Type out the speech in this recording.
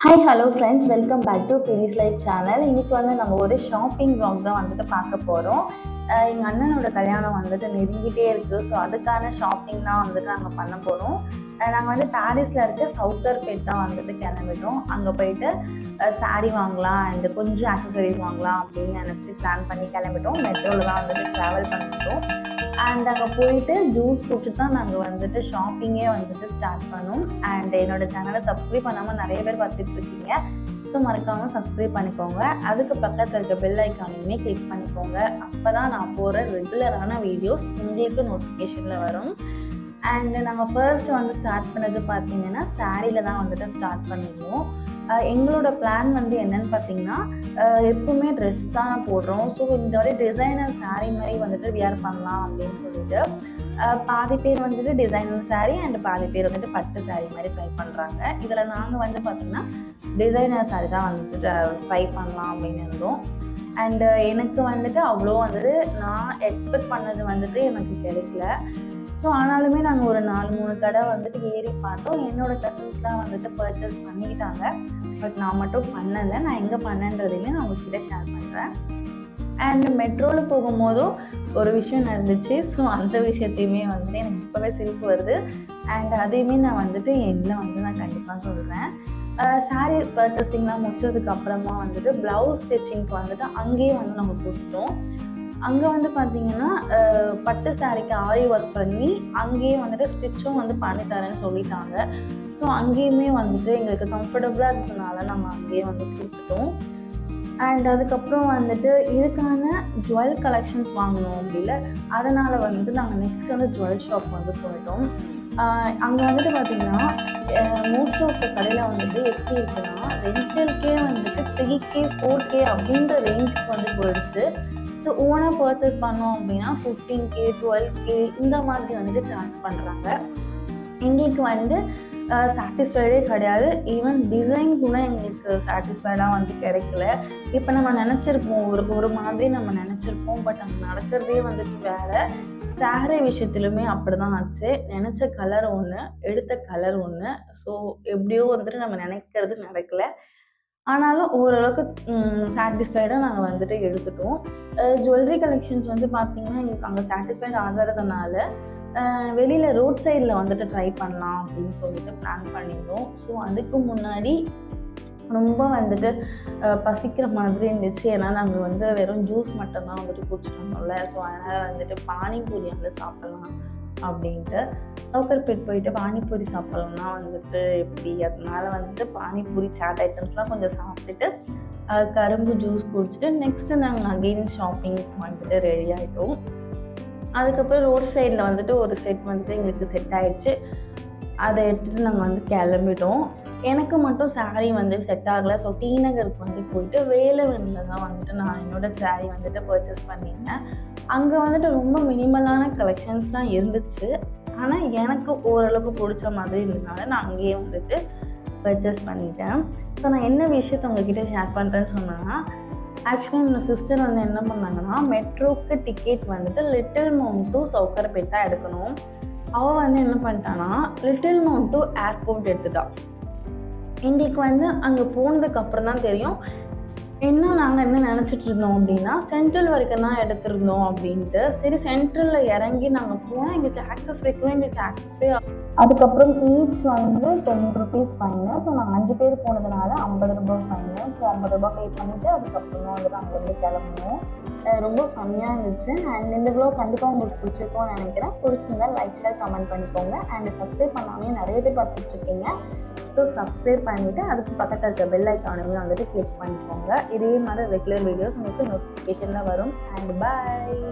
Hi hello friends, welcome back to Bris life channel. இன்னைக்கு நம்ம ஒரு ஷாப்பிங் vlog தான் பார்க்க போகிறோம். எங்கள் அண்ணனோட கல்யாணம் நெருங்கிட்டே இருக்குது. ஸோ அதுக்கான ஷாப்பிங் தான் நாங்கள் பண்ண போகிறோம். நாங்கள் பாரிஸில் இருக்க சவுக்கர்பேட் தான் கிளம்பிட்டோம். அங்கே போயிட்டு சாரீ வாங்கலாம் அண்ட் கொஞ்சம் ஆக்சசரிஸ் வாங்கலாம் அப்படின்னு நினச்சி பிளான் பண்ணி கிளம்பிட்டோம். மெட்ரோவில் தான் ட்ராவல் பண்ணிட்டோம். அண்ட் அங்கே போயிட்டு ஜூஸ் குடிச்சிட்டு தான் நாங்கள் ஷாப்பிங்கே ஸ்டார்ட் பண்ணோம். அண்ட் என்னோட சேனலை சப்ஸ்கிரைப் பண்ணாமல் நிறைய பேர் பார்த்துட்டு இருக்கீங்க. ஸோ மறக்காமல் சப்ஸ்கிரைப் பண்ணிக்கோங்க. அதுக்கு பக்கத்தில் இருக்க பெல் ஐக்கானையுமே கிளிக் பண்ணிக்கோங்க. அப்போ தான் நான் போகிற ரெகுலரான வீடியோஸ் உங்களுக்கு நோட்டிஃபிகேஷனில் வரும். அண்ட் நாங்கள் ஃபர்ஸ்ட் ஸ்டார்ட் பண்ணது பார்த்தீங்கன்னா சாரியில் தான் ஸ்டார்ட் பண்ணிடுவோம். எங்களோட பிளான் என்னன்னு பார்த்தீங்கன்னா, எப்பவுமே ட்ரெஸ் தான் போடுறோம். ஸோ இந்த மாதிரி டிசைனர் சாரீ மாதிரி வியர் பண்ணலாம் அப்படின்னு சொல்லிட்டு பாதி பேர் டிசைனர் சாரீ அண்ட் பாதி பேர் பட்டு சாரீ மாதிரி ட்ரை பண்ணுறாங்க. இதில் நாங்கள் பார்த்தீங்கன்னா டிசைனர் சாரீ தான் ட்ரை பண்ணலாம் அப்படின்னு இருந்தோம். அண்டு எனக்கு அவ்வளோ நான் எக்ஸ்பெக்ட் பண்ணது எனக்கு கிடைக்கல. ஸோ ஆனாலுமே நாங்கள் ஒரு 4-3 கடை ஏறி பார்த்தோம். என்னோடய கசின்ஸ்லாம் பர்ச்சேஸ் பண்ணிக்கிட்டாங்க. பட் நான் மட்டும் பண்ணலை. நான் எங்கே பண்ணேன்றதையுமே நான் உங்கள்கிட்ட ஷேர் பண்ணுறேன். அண்ட் மெட்ரோவில் போகும்போதும் ஒரு விஷயம் நடந்துச்சு. ஸோ அந்த விஷயத்தையுமே எனக்கு இப்போவே சிரிப்பு வருது. அண்ட் அதையுமே நான் எண்டில் நான் கண்டிப்பாக சொல்கிறேன். சாரீ பர்ச்சேசிங்லாம் முடிச்சதுக்கு அப்புறமா ப்ளவுஸ் ஸ்டிச்சிங்க்கு அங்கேயே நம்ம கொடுத்துட்டோம். அங்கே பார்த்தீங்கன்னா பட்டு சாரிக்கு ஆரி ஒர்க் பண்ணி அங்கேயே ஸ்டிச்சும் பண்ணி தரேன்னு சொல்லிட்டாங்க. ஸோ அங்கேயுமே எங்களுக்கு கம்ஃபர்டபுளாக இருக்கிறதுனால நம்ம அங்கேயே கொடுத்துட்டோம். அண்ட் அதுக்கப்புறம் இதுக்கான ஜுவல் கலெக்ஷன்ஸ் வாங்கணும் அப்படில, அதனால் நாங்கள் நெக்ஸ்ட் ஜுவல் ஷாப் போயிட்டோம். அங்கே பார்த்தீங்கன்னா மோஸ்ட் ஆஃப் த கடையில் எப்படி இருக்குன்னா ரெண்டல்கே 3K 4K அப்படின்ற ரேஞ்சுக்கு போயிடுச்சு. ஸோ ஓனாக பர்ச்சேஸ் பண்ணோம் அப்படின்னா 15K 12K இந்த மாதிரி சார்ஜ் பண்ணுறாங்க. எங்களுக்கு சாட்டிஸ்ஃபைடே கிடையாது. ஈவன் டிசைன் கூட எங்களுக்கு சாட்டிஸ்ஃபைடாக கிடைக்கல. இப்போ நம்ம நினச்சிருப்போம் ஒரு மாதிரி நம்ம நினச்சிருப்போம். பட் அங்கே நடக்கிறதே வேறு. சாரீ விஷயத்துலையுமே அப்படி தான் ஆச்சு. நினச்ச கலர் ஒன்று, எடுத்த கலர் ஒன்று. ஸோ எப்படியோ நம்ம நினைக்கிறது நடக்கலை. ஆனாலும் ஓரளவுக்கு சாட்டிஸ்ஃபைடாக நாங்கள் எடுத்துட்டோம். ஜுவல்லரி கலெக்ஷன்ஸ் பார்த்தீங்கன்னா எங்களுக்கு அங்கே சாட்டிஸ்ஃபைட் ஆகிறதுனால வெளியில் ரோட் சைடில் ட்ரை பண்ணலாம் அப்படின்னு சொல்லிட்டு பிளான் பண்ணியிருந்தோம். ஸோ அதுக்கு முன்னாடி ரொம்ப பசிக்கிற மாதிரி இருந்துச்சு. ஏன்னா நாங்கள் வெறும் ஜூஸ் மட்டும்தான் குடிச்சிட்டு வந்தோம்ல. ஸோ அதனால் பானிபூரி சாப்பிடலாம் அப்படின்ட்டு சவுக்கர்பேட் போயிட்டு பானிபூரி சாப்பிட்றோம்னா எப்படி, அதனால பானிபூரி சாட் ஐட்டம்ஸ்லாம் கொஞ்சம் சாப்பிட்டுட்டு கரும்பு ஜூஸ் குடிச்சிட்டு நெக்ஸ்ட்டு நாங்கள் அகெயின் ஷாப்பிங் ரெடி ஆகிட்டோம். அதுக்கப்புறம் ரோட் சைடில் ஒரு செட் எங்களுக்கு செட் ஆகிடுச்சு. அதை எடுத்துகிட்டு நாங்கள் கிளம்பிட்டோம். எனக்கு மட்டும் சாரீ செட் ஆகலை. ஸோ டி நகருக்கு போயிட்டு வேலவனில் தான் நான் என்னோடய சாரீ பர்ச்சேஸ் பண்ணியிருந்தேன். அங்கே ரொம்ப மினிமலான கலெக்ஷன்ஸ் தான் இருந்துச்சு. ஆனால் எனக்கு ஓரளவுக்கு பிடிச்ச மாதிரி இருந்ததுனால நான் அங்கேயே பர்ச்சேஸ் பண்ணிட்டேன். ஸோ நான் என்ன விஷயத்தை உங்ககிட்ட ஷேர் பண்ணுறேன்னு சொன்னேன்னா, ஆக்சுவலி என்னோடய சிஸ்டர் என்ன பண்ணாங்கன்னா, மெட்ரோக்கு டிக்கெட் லிட்டில் மவுண்ட் டு சவுக்கர்பேட் தான் எடுக்கணும். அவள் என்ன பண்ணிட்டான்னா லிட்டில் மவுண்ட் டு ஏர்போர்ட் எடுத்துட்டாள். எங்களுக்கு அங்கே போனதுக்கு அப்புறம் தான் தெரியும் நாங்கள் என்ன நினச்சிட்டு இருந்தோம் அப்படின்னா சென்ட்ரல் வரைக்கும் தான் எடுத்திருந்தோம் அப்படின்ட்டு. சரி, சென்ட்ரலில் இறங்கி நாங்கள் போனால் எங்களுக்கு ஆக்சஸ் வைக்கணும். எங்களுக்கு ஆக்சஸே அதுக்கப்புறம் ஈச் 10 ருபீஸ் ஃபைனு. ஸோ நாங்கள் 5 பேர் போனதுனால 50 ரூபாய் ஃபைனு. ஸோ 50 ரூபாய் பே பண்ணிவிட்டு அதுக்கப்புறம் அங்கேருந்து கிளம்பணும். ரொம்ப கம்மியாக இருந்துச்சு. அண்ட் இந்த விலாக் கண்டிப்பாக உங்களுக்கு பிடிச்சிருக்கோன்னு நினைக்கிறேன். பிடிச்சிருந்தா லைக், ஷேர், கமெண்ட் பண்ணிக்கோங்க. அண்ட் சப்ஸ்கிரைப் பண்ணாமே நிறைய பேர் பார்த்துட்ருக்கீங்க. ஸோ சப்ஸ்கிரைப் பண்ணிவிட்டு அதுக்கு பக்கத்தில் இருக்க பெல் ஐக்கானையும் கிளிக் பண்ணிக்கோங்க. இதே மாதிரி ரெகுலர் வீடியோஸ் உங்களுக்கு நோட்டிஃபிகேஷனில் வரும். அண்ட் பாய்.